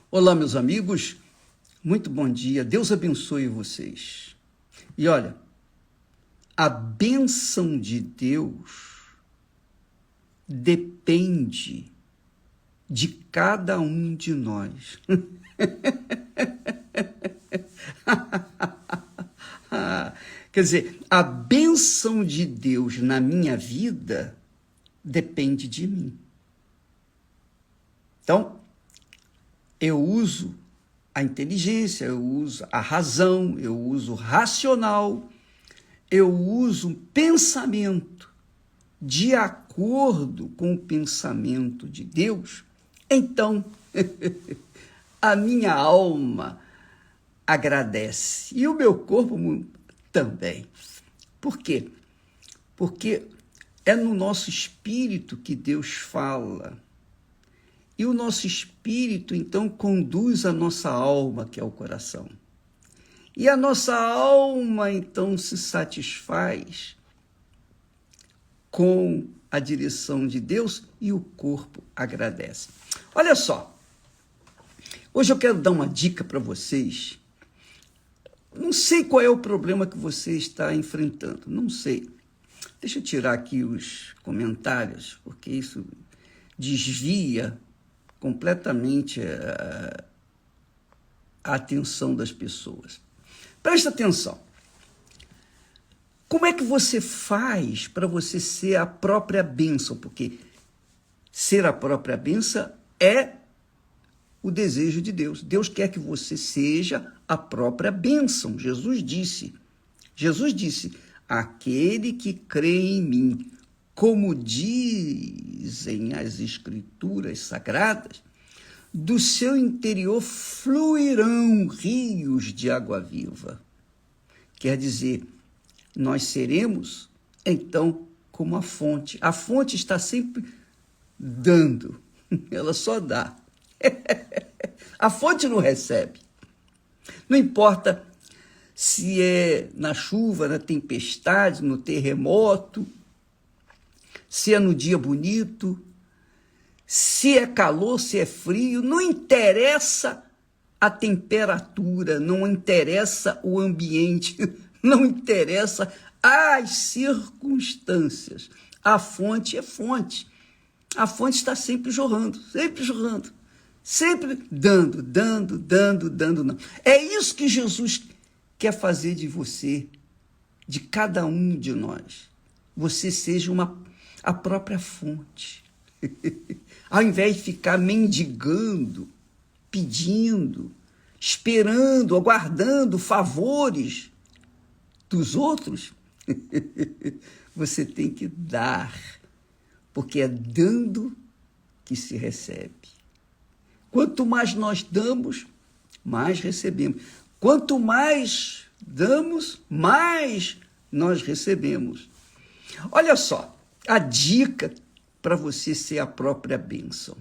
Olá, meus amigos, muito bom dia, Deus abençoe vocês. E olha, a bênção de Deus depende de cada um de nós. Quer dizer, a bênção de Deus na minha vida depende de mim. Então, eu uso a inteligência, eu uso a razão, eu uso o racional, eu uso o pensamento de acordo com o pensamento de Deus. Então, a minha alma agradece e o meu corpo também. Por quê? Porque é no nosso espírito que Deus fala. E o nosso espírito, então, conduz a nossa alma, que é o coração. E a nossa alma, então, se satisfaz com a direção de Deus e o corpo agradece. Olha só, hoje eu quero dar uma dica para vocês. Não sei qual é o problema que você está enfrentando, não sei. Deixa eu tirar aqui os comentários, porque isso desvia completamente a atenção das pessoas. Presta atenção. Como é que você faz para você ser a própria bênção? Porque ser a própria bênção é o desejo de Deus. Deus quer que você seja a própria bênção. Jesus disse, aquele que crê em mim, como dizem as Escrituras Sagradas, do seu interior fluirão rios de água viva. Quer dizer, nós seremos, então, como a fonte. A fonte está sempre dando, ela só dá. A fonte não recebe. Não importa se é na chuva, na tempestade, no terremoto, se é no dia bonito, se é calor, se é frio, não interessa a temperatura, não interessa o ambiente, não interessa as circunstâncias. A fonte é fonte. A fonte está sempre jorrando, sempre dando. Não. É isso que Jesus quer fazer de você, de cada um de nós. Você seja a própria fonte. Ao invés de ficar mendigando, pedindo, esperando, aguardando favores dos outros, você tem que dar, porque é dando que se recebe. Quanto mais nós damos, mais recebemos. Quanto mais damos, mais nós recebemos. Olha só, a dica para você ser a própria bênção.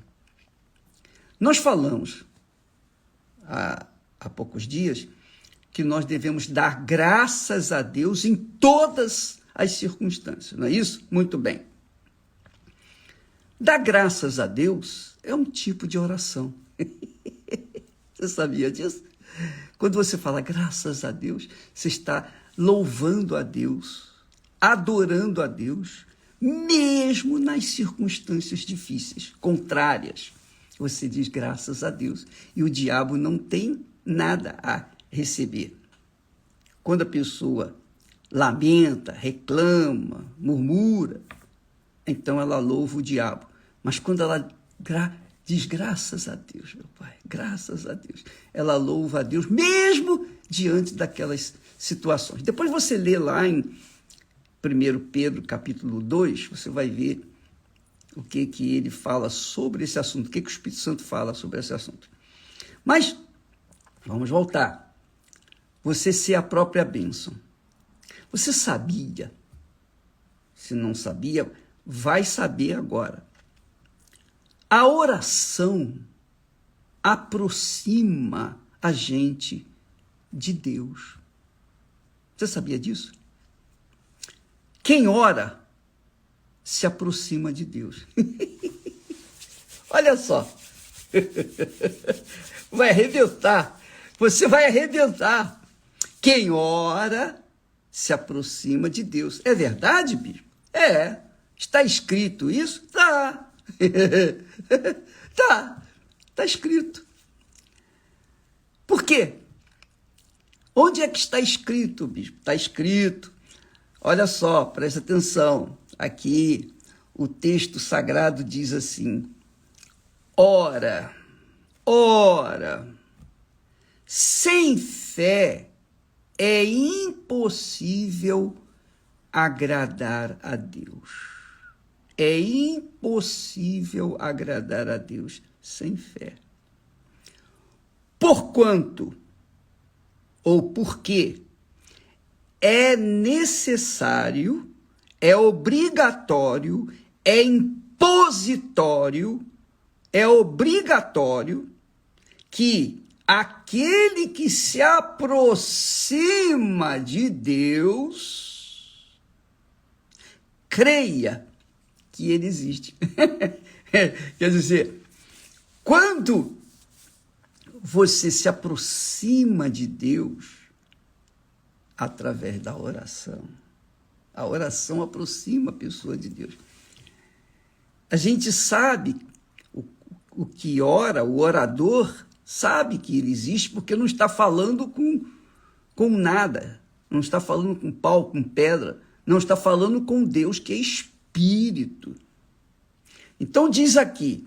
Nós falamos há poucos dias que nós devemos dar graças a Deus em todas as circunstâncias, não é isso? Muito bem. Dar graças a Deus é um tipo de oração. Você sabia disso? Quando você fala graças a Deus, você está louvando a Deus, adorando a Deus, mesmo nas circunstâncias difíceis, contrárias. Você diz graças a Deus e o diabo não tem nada a receber. Quando a pessoa lamenta, reclama, murmura, então ela louva o diabo. Mas quando ela diz graças a Deus, meu Pai, graças a Deus, ela louva a Deus mesmo diante daquelas situações. Depois você lê lá em 1 Pedro, capítulo 2, você vai ver o que ele fala sobre esse assunto, o que o Espírito Santo fala sobre esse assunto. Mas, vamos voltar. Você ser a própria bênção. Você sabia? Se não sabia, vai saber agora. A oração aproxima a gente de Deus. Você sabia disso? Quem ora se aproxima de Deus. Olha só. vai arrebentar. Você vai arrebentar. Quem ora se aproxima de Deus. É verdade, bispo? É. Está escrito isso? Tá. Tá escrito. Por quê? Onde é que está escrito, bispo? Está escrito. Olha só, presta atenção. Aqui, o texto sagrado diz assim: ora, sem fé é impossível agradar a Deus. É impossível agradar a Deus sem fé. Porquanto, ou porque, é necessário, é obrigatório, é impositório, é obrigatório que aquele que se aproxima de Deus creia que ele existe. Quer dizer, quando você se aproxima de Deus através da oração, a oração aproxima a pessoa de Deus. A gente sabe o que ora, o orador sabe que ele existe porque não está falando com nada, não está falando com pau, com pedra, não está falando com Deus que é Espírito. Então diz aqui,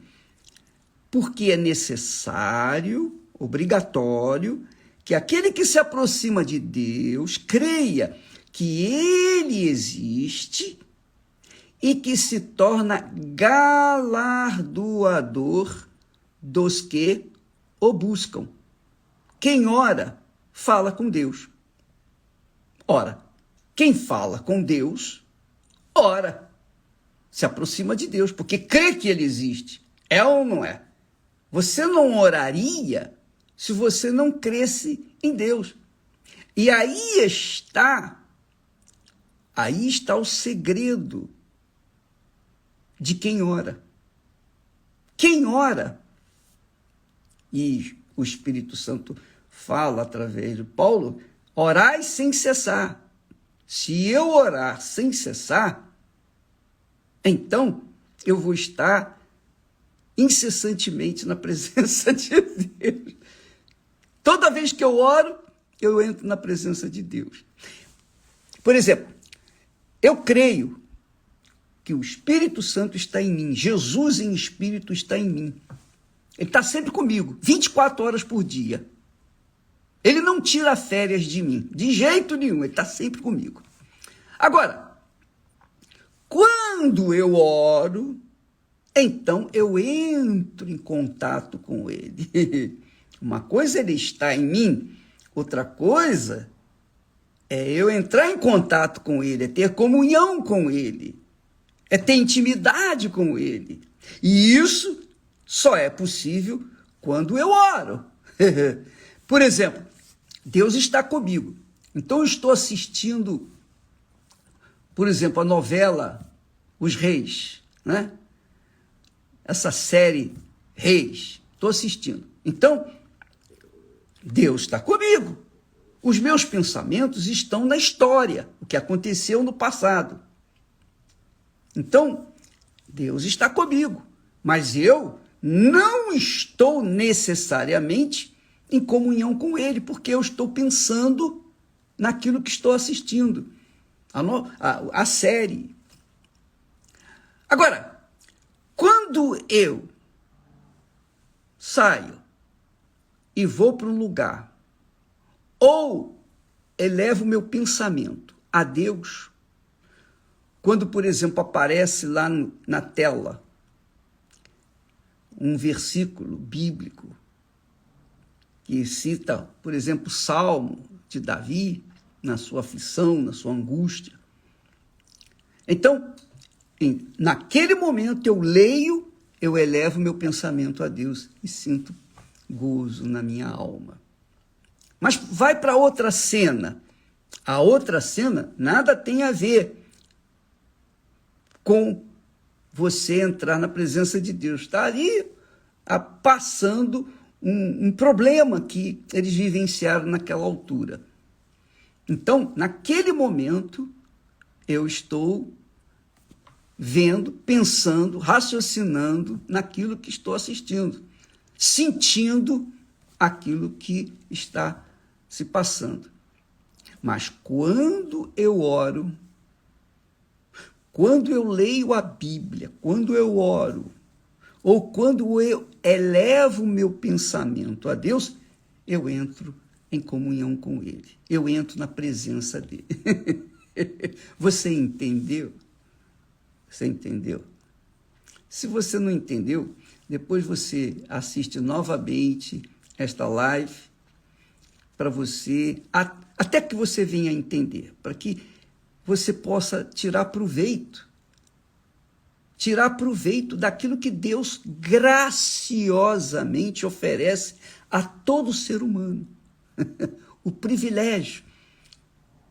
porque é necessário, obrigatório, que aquele que se aproxima de Deus creia que ele existe e que se torna galardoador dos que o buscam. Quem ora, fala com Deus. Ora, quem fala com Deus, ora, se aproxima de Deus, porque crê que ele existe. É ou não é? Você não oraria se você não cresce em Deus. E aí está o segredo de quem ora. Quem ora, e o Espírito Santo fala através de Paulo, orai sem cessar. Se eu orar sem cessar, então eu vou estar incessantemente na presença de Deus. Toda vez que eu oro, eu entro na presença de Deus. Por exemplo, eu creio que o Espírito Santo está em mim, Jesus em espírito está em mim. Ele está sempre comigo, 24 horas por dia. Ele não tira férias de mim, de jeito nenhum, ele está sempre comigo. Agora, quando eu oro, então eu entro em contato com ele. Uma coisa é ele estar em mim, outra coisa é eu entrar em contato com ele, é ter comunhão com ele, é ter intimidade com ele. E isso só é possível quando eu oro. Por exemplo, Deus está comigo. Então eu estou assistindo, por exemplo, a novela Os Reis, né? Essa série Reis, estou assistindo. Então, Deus está comigo. Os meus pensamentos estão na história, o que aconteceu no passado. Então, Deus está comigo, mas eu não estou necessariamente em comunhão com Ele, porque eu estou pensando naquilo que estou assistindo, a série. Agora, quando eu saio e vou para um lugar, ou elevo meu pensamento a Deus, quando, por exemplo, aparece lá na tela um versículo bíblico que cita, por exemplo, o Salmo de Davi, na sua aflição, na sua angústia. Então, naquele momento eu leio, eu elevo meu pensamento a Deus e sinto gozo na minha alma. Mas vai para outra cena. A outra cena nada tem a ver com você entrar na presença de Deus. Está ali passando um problema que eles vivenciaram naquela altura. Então, naquele momento, eu estou vendo, pensando, raciocinando naquilo que estou assistindo, sentindo aquilo que está se passando. Mas quando eu oro, quando eu leio a Bíblia, quando eu oro, ou quando eu elevo o meu pensamento a Deus, eu entro em comunhão com Ele. Eu entro na presença dEle. Você entendeu? Você entendeu? Se você não entendeu, depois você assiste novamente esta live para você, até que você venha a entender, para que você possa tirar proveito daquilo que Deus graciosamente oferece a todo ser humano. O privilégio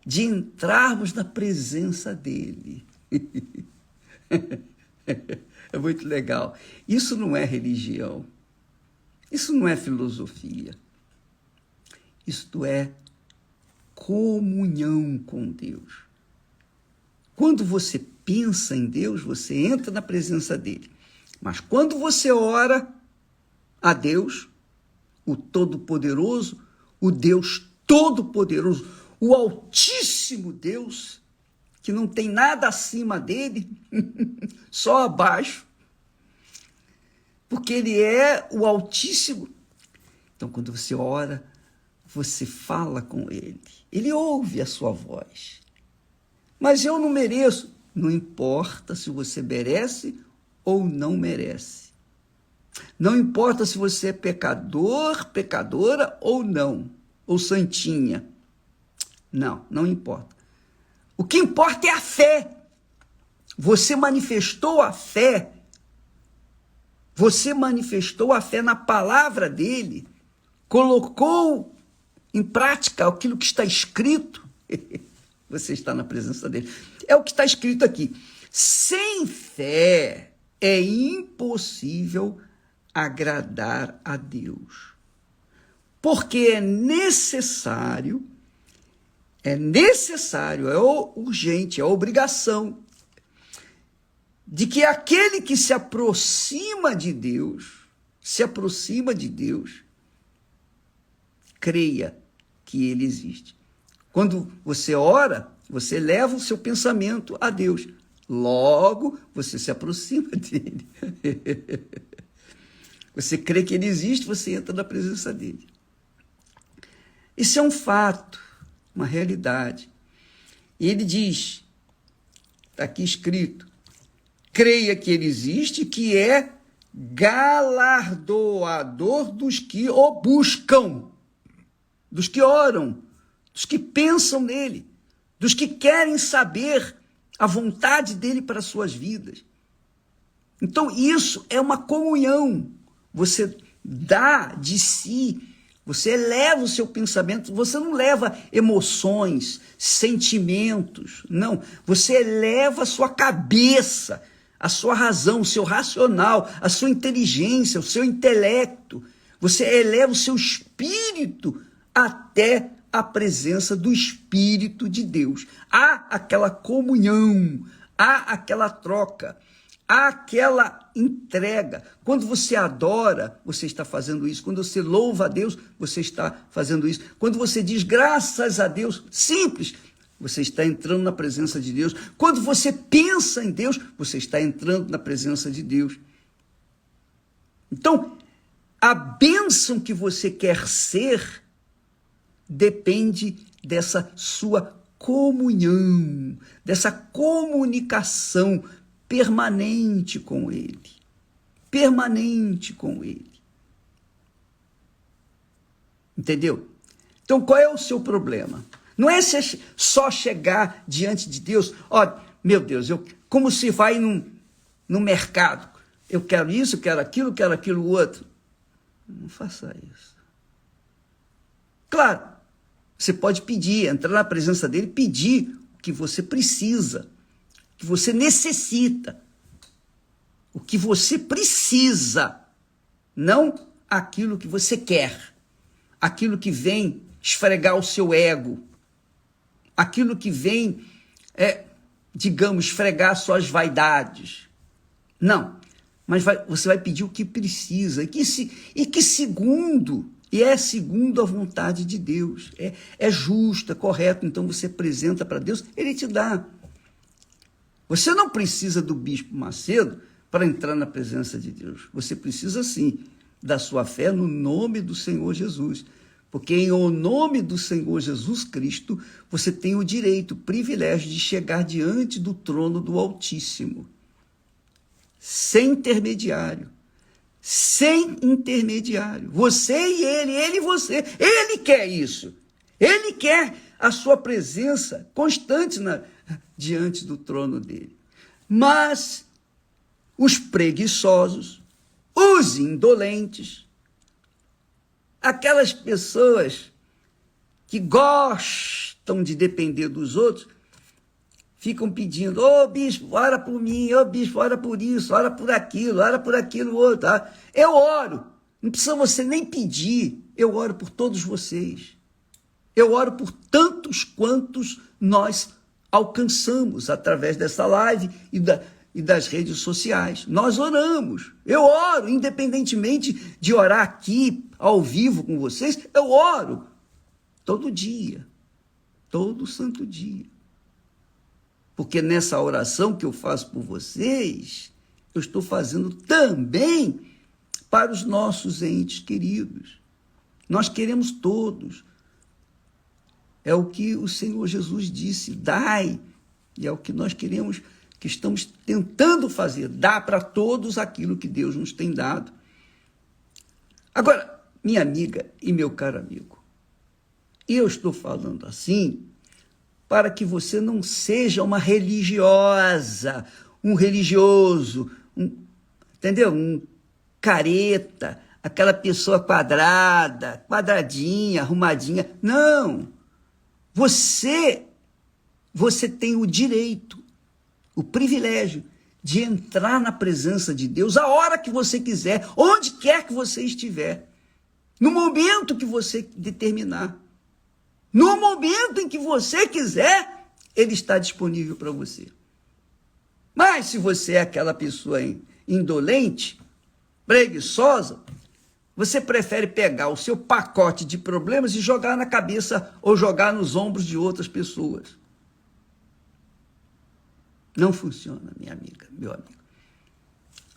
de entrarmos na presença dEle. É muito legal. Isso não é religião. Isso não é filosofia. Isto é comunhão com Deus. Quando você pensa em Deus, você entra na presença dEle. Mas quando você ora a Deus, o Todo-Poderoso, o Deus Todo-Poderoso, o Altíssimo Deus, que não tem nada acima dele, só abaixo, porque ele é o Altíssimo. Então, quando você ora, você fala com ele, ele ouve a sua voz. Mas eu não mereço. Não importa se você merece ou não merece. Não importa se você é pecador, pecadora ou não, ou santinha. Não importa. O que importa é a fé. Você manifestou a fé. Você manifestou a fé na palavra dele. Colocou em prática aquilo que está escrito. Você está na presença dele. É o que está escrito aqui. Sem fé é impossível agradar a Deus. Porque é necessário, é urgente, é obrigação de que aquele que se aproxima de Deus, creia que ele existe. Quando você ora, você leva o seu pensamento a Deus. Logo, você se aproxima dele. Você crê que ele existe, você entra na presença dele. Isso é um fato, uma realidade. E ele diz, está aqui escrito, creia que ele existe, que é galardoador dos que o buscam, dos que oram, dos que pensam nele, dos que querem saber a vontade dele para as suas vidas. Então, isso é uma comunhão. Você dá de si, você eleva o seu pensamento, você não leva emoções, sentimentos, não. Você eleva a sua cabeça, a sua razão, o seu racional, a sua inteligência, o seu intelecto. Você eleva o seu espírito até a presença do Espírito de Deus. Há aquela comunhão, há aquela troca, há aquela entrega. Quando você adora, você está fazendo isso. Quando você louva a Deus, você está fazendo isso. Quando você diz graças a Deus, simples, você está entrando na presença de Deus. Quando você pensa em Deus, você está entrando na presença de Deus. Então, a bênção que você quer ser depende dessa sua comunhão, dessa comunicação permanente com Ele. Permanente com Ele. Entendeu? Então, qual é o seu problema? Não é só chegar diante de Deus, meu Deus, como se vai no mercado. Eu quero isso, eu quero aquilo outro. Não faça isso. Claro, você pode pedir, entrar na presença dele, pedir o que você precisa, o que você necessita, o que você precisa, não aquilo que você quer, aquilo que vem esfregar o seu ego, aquilo que vem, digamos, esfregar suas vaidades. Não, mas você vai pedir o que precisa, e que segundo a vontade de Deus, é justo, é correto, então você apresenta para Deus, Ele te dá. Você não precisa do Bispo Macedo para entrar na presença de Deus, você precisa sim da sua fé no nome do Senhor Jesus, porque em o nome do Senhor Jesus Cristo, você tem o direito, o privilégio de chegar diante do trono do Altíssimo, sem intermediário, você e ele e você, ele quer isso, ele quer a sua presença constante diante do trono dele, mas os preguiçosos, os indolentes, aquelas pessoas que gostam de depender dos outros, ficam pedindo, bispo, ora por mim, bispo, ora por isso, ora por aquilo outro. Tá? Eu oro, não precisa você nem pedir, eu oro por todos vocês. Eu oro por tantos quantos nós alcançamos através dessa live e das redes sociais. Nós oramos, eu oro, independentemente de orar aqui, ao vivo com vocês, eu oro todo dia, todo santo dia. Porque nessa oração que eu faço por vocês, eu estou fazendo também para os nossos entes queridos. Nós queremos todos. É o que o Senhor Jesus disse, dai, e é o que nós queremos, que estamos tentando fazer, dar para todos aquilo que Deus nos tem dado. Agora, minha amiga e meu caro amigo, eu estou falando assim para que você não seja uma religiosa, um religioso, entendeu? Um careta, aquela pessoa quadradinha, arrumadinha. Não! Você tem o direito, o privilégio de entrar na presença de Deus a hora que você quiser, onde quer que você estiver, no momento que você determinar. No momento em que você quiser, Ele está disponível para você. Mas se você é aquela pessoa indolente, preguiçosa, você prefere pegar o seu pacote de problemas e jogar na cabeça ou jogar nos ombros de outras pessoas. Não funciona, minha amiga, meu amigo.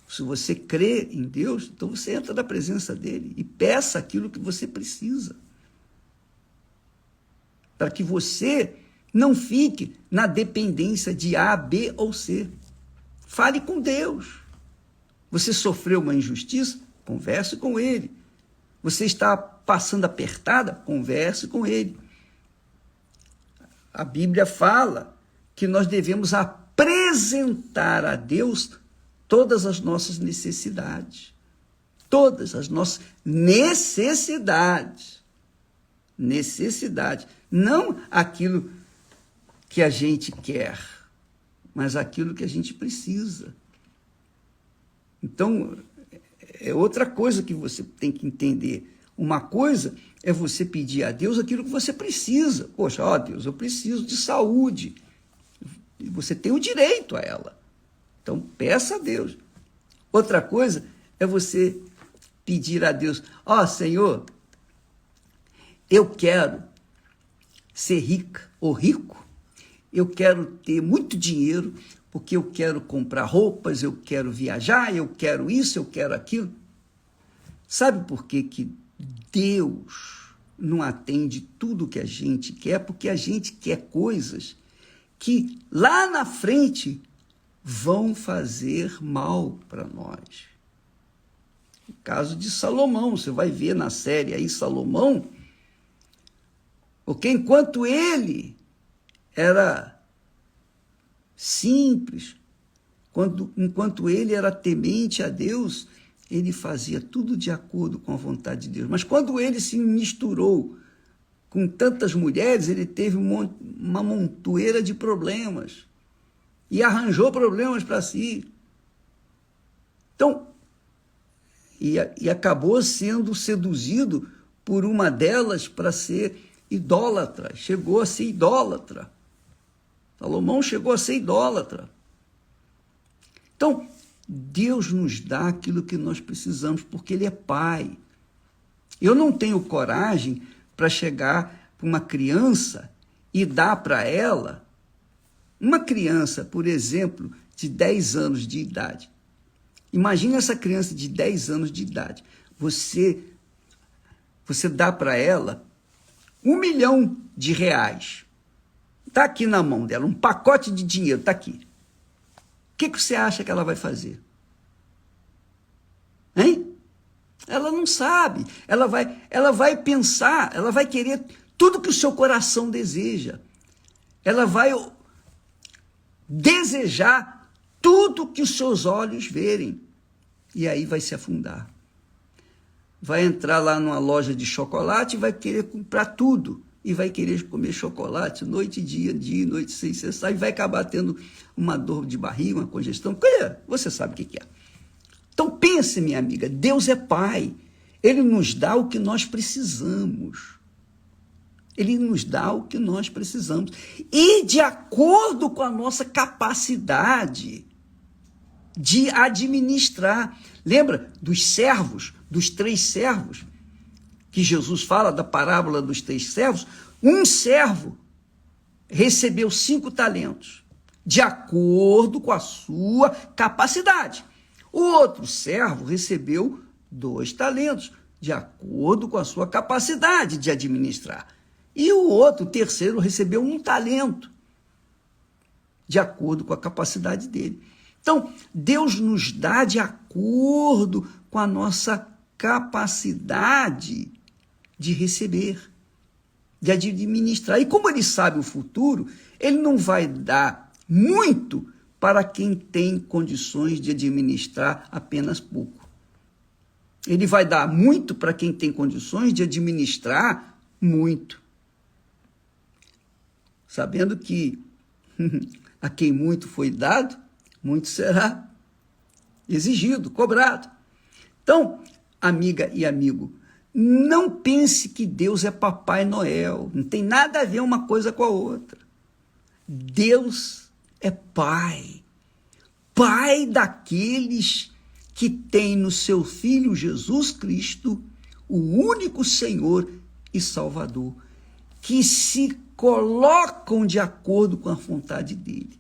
Se você crê em Deus, então você entra na presença dele e peça aquilo que você precisa. Para que você não fique na dependência de A, B ou C. Fale com Deus. Você sofreu uma injustiça? Converse com Ele. Você está passando apertada? Converse com Ele. A Bíblia fala que nós devemos apresentar a Deus todas as nossas necessidades. Todas as nossas necessidades. Necessidade. Não aquilo que a gente quer, mas aquilo que a gente precisa. Então, é outra coisa que você tem que entender. Uma coisa é você pedir a Deus aquilo que você precisa. Poxa, Deus, eu preciso de saúde. E você tem o direito a ela. Então, peça a Deus. Outra coisa é você pedir a Deus, Senhor, eu quero ser rica ou rico, eu quero ter muito dinheiro, porque eu quero comprar roupas, eu quero viajar, eu quero isso, eu quero aquilo. Sabe por que Deus não atende tudo que a gente quer? Porque a gente quer coisas que lá na frente vão fazer mal para nós. O caso de Salomão, você vai ver na série aí Salomão, porque enquanto ele era simples, enquanto ele era temente a Deus, ele fazia tudo de acordo com a vontade de Deus. Mas quando ele se misturou com tantas mulheres, ele teve uma montoeira de problemas e arranjou problemas para si. Então, e acabou sendo seduzido por uma delas para ser idólatra. Chegou a ser idólatra. Salomão chegou a ser idólatra. Então, Deus nos dá aquilo que nós precisamos, porque Ele é Pai. Eu não tenho coragem para chegar para uma criança e dar para ela, uma criança, por exemplo, de 10 anos de idade. Imagine essa criança de 10 anos de idade. Você dá para ela R$1 milhão. Está aqui na mão dela, um pacote de dinheiro, está aqui. O que você acha que ela vai fazer? Hein? Ela não sabe. Ela vai pensar, ela vai querer tudo que o seu coração deseja. Ela vai desejar tudo que os seus olhos verem. E aí vai se afundar. Vai entrar lá numa loja de chocolate e vai querer comprar tudo. E vai querer comer chocolate noite e dia e noite sem cessar. E vai acabar tendo uma dor de barriga, uma congestão. Você sabe o que é. Então pense, minha amiga, Deus é Pai. Ele nos dá o que nós precisamos. Ele nos dá o que nós precisamos. E de acordo com a nossa capacidade de administrar. Lembra dos servos, dos 3 servos? Que Jesus fala da parábola dos 3 servos. Um servo recebeu 5 talentos, de acordo com a sua capacidade. O outro servo recebeu 2 talentos, de acordo com a sua capacidade de administrar. E o terceiro, recebeu 1 talento, de acordo com a capacidade dele. Então, Deus nos dá de acordo com a nossa capacidade de receber, de administrar. E como Ele sabe o futuro, Ele não vai dar muito para quem tem condições de administrar apenas pouco. Ele vai dar muito para quem tem condições de administrar muito. Sabendo que a quem muito foi dado, muito será exigido, cobrado. Então, amiga e amigo, não pense que Deus é Papai Noel. Não tem nada a ver uma coisa com a outra. Deus é Pai. Pai daqueles que têm no seu Filho Jesus Cristo o único Senhor e Salvador, que se colocam de acordo com a vontade dele.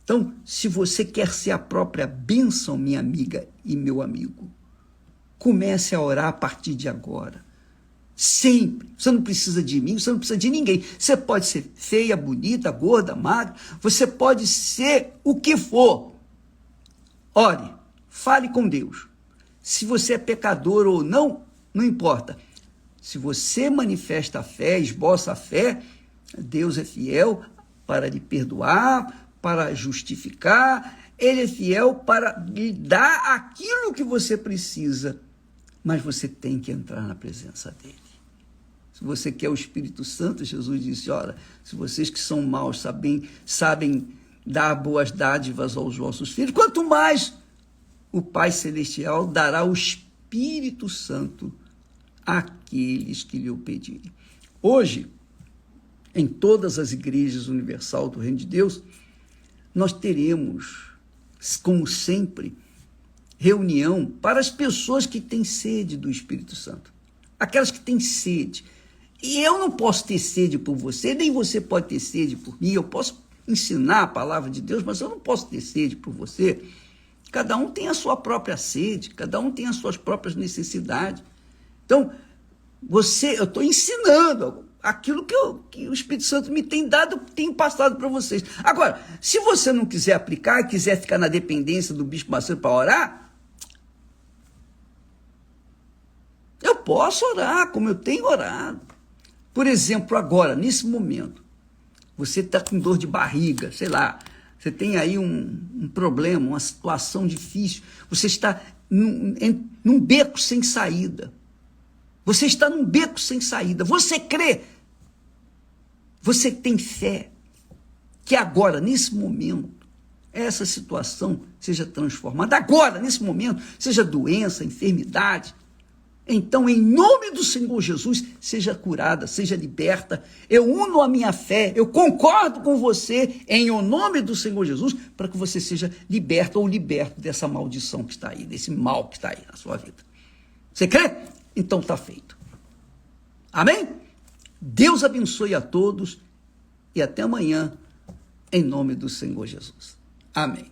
Então, se você quer ser a própria bênção, minha amiga e meu amigo, comece a orar a partir de agora. Sempre. Você não precisa de mim, você não precisa de ninguém. Você pode ser feia, bonita, gorda, magra, você pode ser o que for. Ore, fale com Deus. Se você é pecador ou não, não importa. Se você manifesta a fé, esboça a fé, Deus é fiel para lhe perdoar, para justificar, Ele é fiel para lhe dar aquilo que você precisa, mas você tem que entrar na presença dEle. Se você quer o Espírito Santo, Jesus disse, ora, se vocês que são maus sabem dar boas dádivas aos vossos filhos, quanto mais o Pai Celestial dará o Espírito Santo àqueles que lhe o pedirem. Hoje, em todas as igrejas universal do Reino de Deus, nós teremos, como sempre, reunião para as pessoas que têm sede do Espírito Santo. Aquelas que têm sede. E eu não posso ter sede por você, nem você pode ter sede por mim. Eu posso ensinar a palavra de Deus, mas eu não posso ter sede por você. Cada um tem a sua própria sede, cada um tem as suas próprias necessidades. Então, eu estou ensinando aquilo que o Espírito Santo me tem dado, tem passado para vocês. Agora, se você não quiser aplicar, quiser ficar na dependência do Bispo Macedo para orar, eu posso orar, como eu tenho orado. Por exemplo, agora, nesse momento, você está com dor de barriga, sei lá, você tem aí um problema, uma situação difícil, você está num beco sem saída. Você está num beco sem saída. Você crê, você tem fé que agora, nesse momento, essa situação seja transformada agora, nesse momento, seja doença, enfermidade. Então, em nome do Senhor Jesus, seja curada, seja liberta. Eu uno a minha fé, eu concordo com você em o nome do Senhor Jesus, para que você seja liberta ou liberto dessa maldição que está aí, desse mal que está aí na sua vida. Você crê? Então está feito. Amém? Deus abençoe a todos e até amanhã, em nome do Senhor Jesus. Amém.